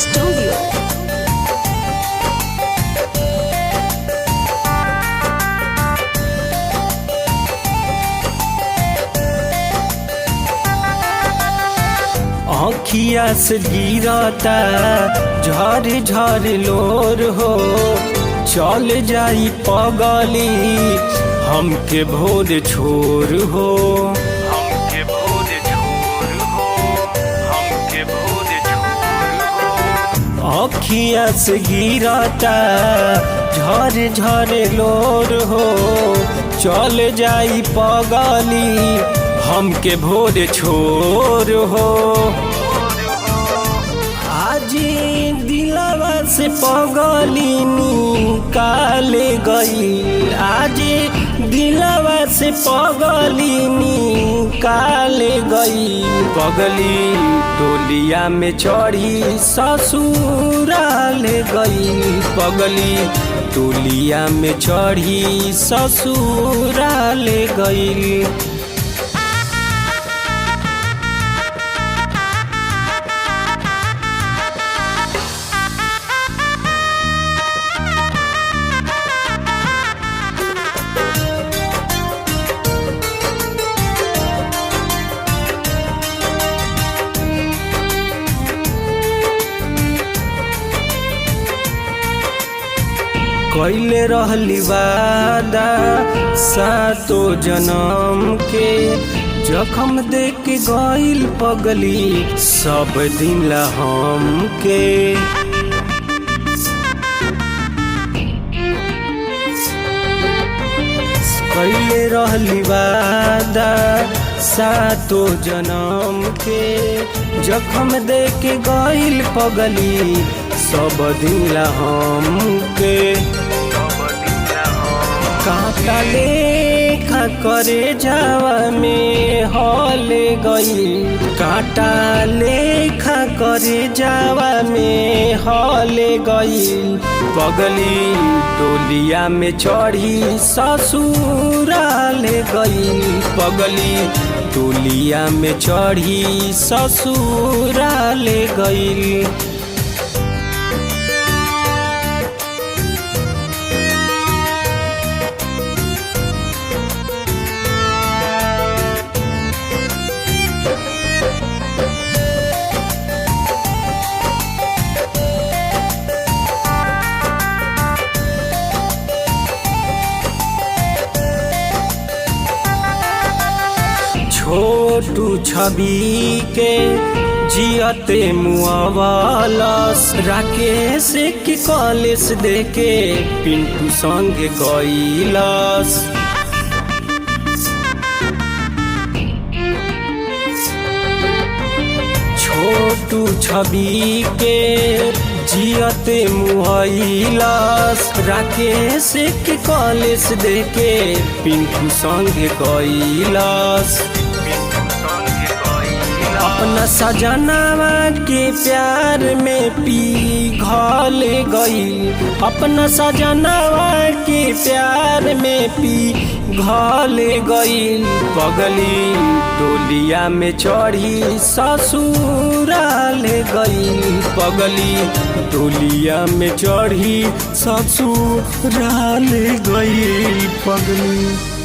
Studio. आँखिया से गिरता झर झर लोर हो, चल जाई पगली हमके भोर छोर हो, हमके भोर छोर हो, हमके भोर छोर हो। आँखिया से गिरता झर झर लोर हो, चल जाई पगली हमके भोर छोर हो। आज दिलवा से पगली निकाल गई, आज दिलवा से पगली निकाल गई। पगली टोलिया में चढ़ी ससुराल गई, पगली टोलिया में चढ़ी ससुराल गई। कैले रहली वादा सातो जन्म के, जखम देख के गइल पगली सब दिन ला हमके। कैले रहली वादा सातो जन्म के, जखम देख के गइल पगली सब दिन ला हमके। कांटा लेखा करे जावा में हल गई, कांटा लेखा करे जावा में हल गई। पगली टोलिया में चढ़ी ससुराल गई, पगली टोलिया में चढ़ी ससुराल गई। छोटू छवि के जियते मुआवालस, राकेश के कॉलेज देके पिंटू संग गईलस। छोटू छवि के जियते मुआइलस, राकेश के कॉलेज देके पिंटू संग गईलस। अपना सजनावा के प्यार में पिघल गई, अपना सजनावा के प्यार में पिघल गई। पगली टोलिया में चढ़ी ससुराल गई, पगली टोलिया में चढ़ी ससुराल गई। पगली